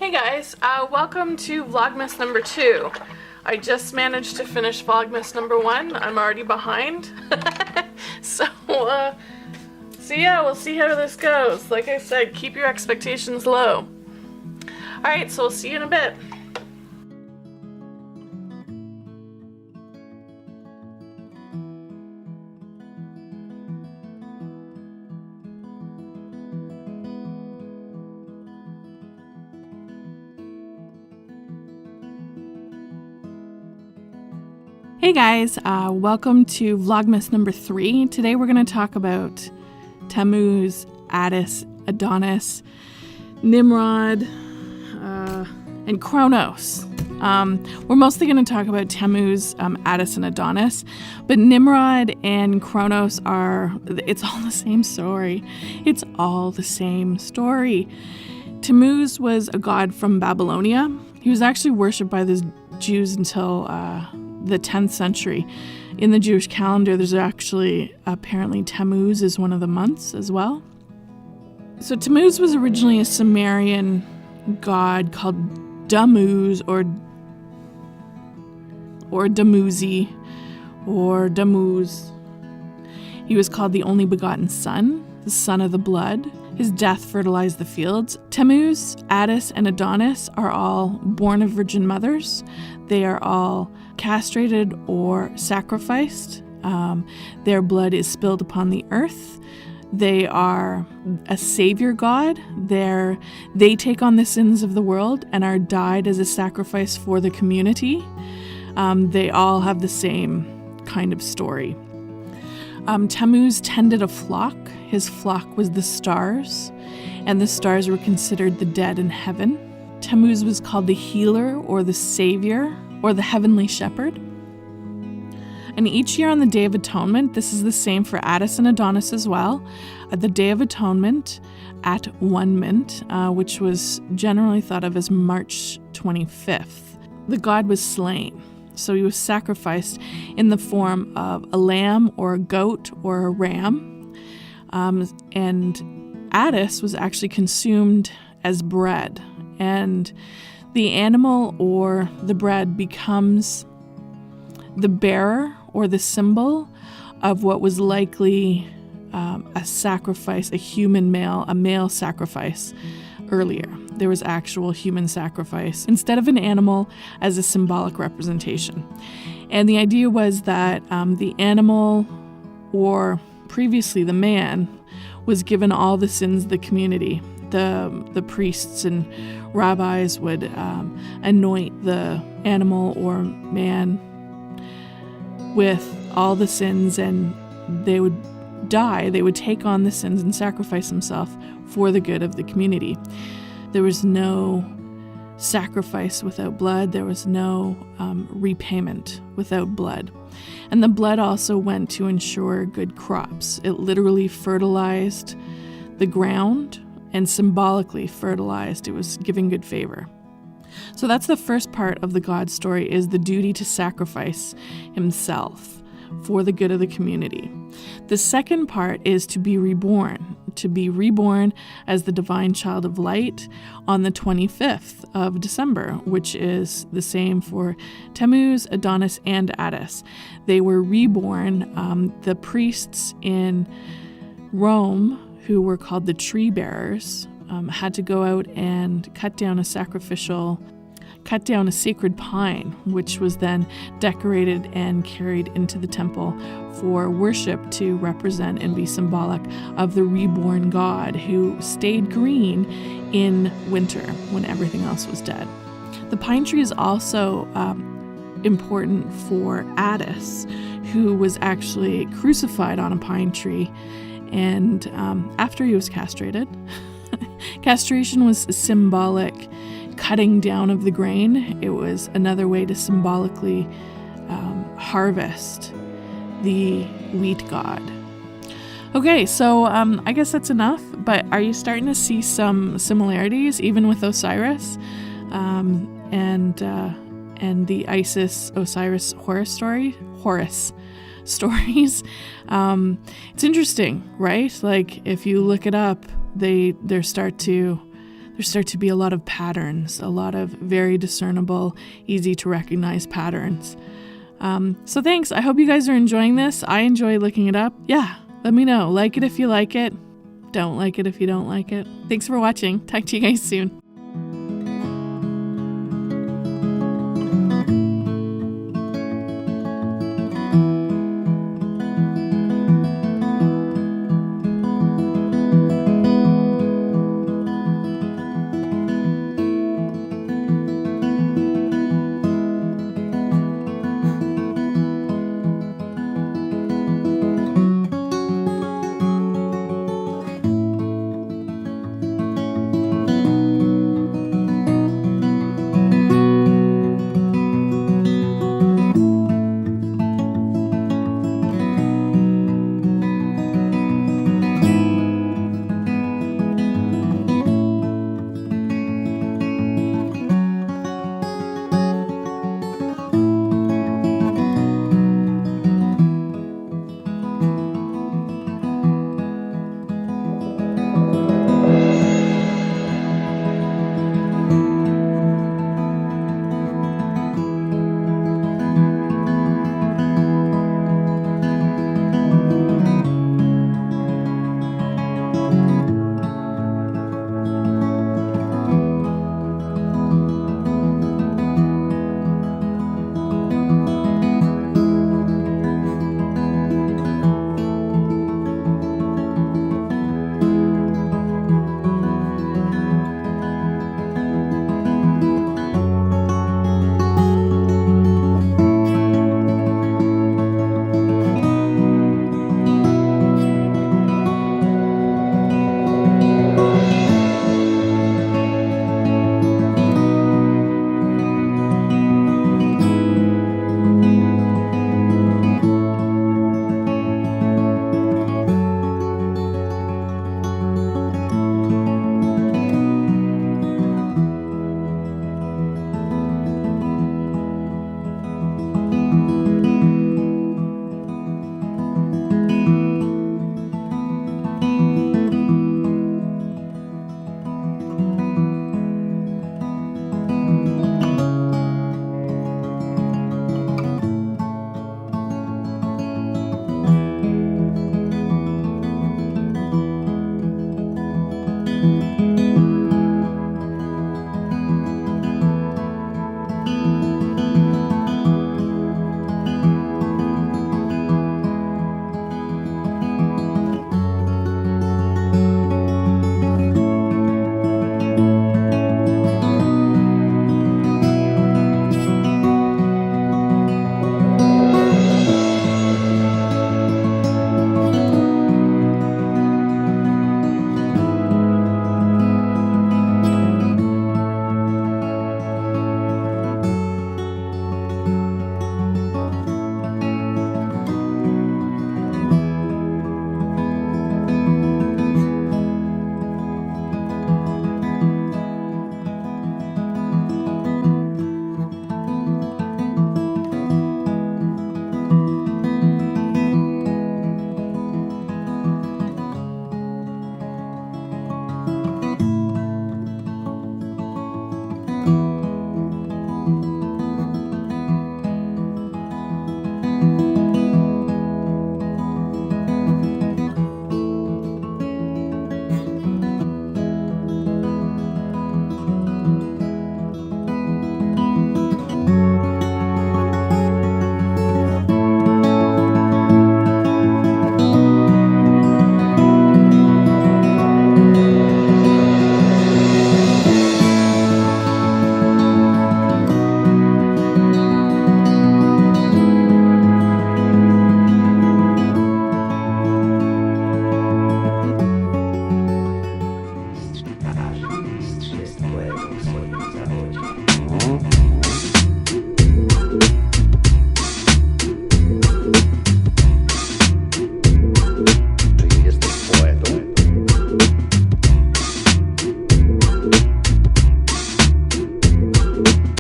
Hey guys, welcome to Vlogmas number 2. I just managed to finish Vlogmas number 1. I'm already behind. So yeah, we'll see how this goes. Like I said, keep your expectations low. Alright, so we'll see you in a bit. Hey guys, welcome to Vlogmas number 3. Today we're going to talk about Tammuz, Attis, Adonis, Nimrod, and Kronos. We're mostly going to talk about Tammuz, Attis, and Adonis, but Nimrod and Kronos it's all the same story. It's all the same story. Tammuz was a god from Babylonia. He was actually worshipped by the Jews until the 10th century. In the Jewish calendar, there's actually, apparently Tammuz is one of the months as well. So Tammuz was originally a Sumerian god called Tammuz or Damuzi or Tammuz. He was called the only begotten son, the son of the blood. His death fertilized the fields. Tammuz, Attis, and Adonis are all born of virgin mothers. They are all castrated or sacrificed. Their blood is spilled upon the earth. They are a savior god. They take on the sins of the world and are died as a sacrifice for the community. They all have the same kind of story. Tammuz tended a flock. His flock was the stars, and the stars were considered the dead in heaven. Tammuz was called the healer or the savior or the heavenly shepherd. And each year on the Day of Atonement, this is the same for Attis and Adonis as well, at the Day of Atonement at One Mint, which was generally thought of as March 25th, the god was slain. So he was sacrificed in the form of a lamb or a goat or a ram. And Attis was actually consumed as bread. And the animal or the bread becomes the bearer or the symbol of what was likely a sacrifice, a male sacrifice earlier. There was actual human sacrifice instead of an animal as a symbolic representation. And the idea was that the animal, or previously the man, was given all the sins of the community. The priests and rabbis would anoint the animal or man with all the sins, and they would die. They would take on the sins and sacrifice themselves for the good of the community. There was no sacrifice without blood. There was no repayment without blood. And the blood also went to ensure good crops. It literally fertilized the ground and symbolically fertilized. It was giving good favor. So that's the first part of the God story, is the duty to sacrifice himself for the good of the community. The second part is to be reborn as the divine child of light on the 25th of December, which is the same for Tammuz, Adonis, and Attis. They were reborn. The priests in Rome, who were called the tree bearers, had to go out and cut down a sacred pine, which was then decorated and carried into the temple for worship to represent and be symbolic of the reborn God who stayed green in winter when everything else was dead. The pine tree is also important for Attis, who was actually crucified on a pine tree, and after he was castrated. Castration was symbolic cutting down of the grain. It was another way to symbolically harvest the wheat god. Okay, so I guess that's enough, but are you starting to see some similarities even with Osiris and the Isis-Osiris Horus stories? It's interesting, right? Like, if you look it up, there start to be a lot of patterns, a lot of very discernible, easy to recognize patterns. So thanks. I hope you guys are enjoying this. I enjoy looking it up. Yeah, let me know. Like it if you like it. Don't like it if you don't like it. Thanks for watching. Talk to you guys soon.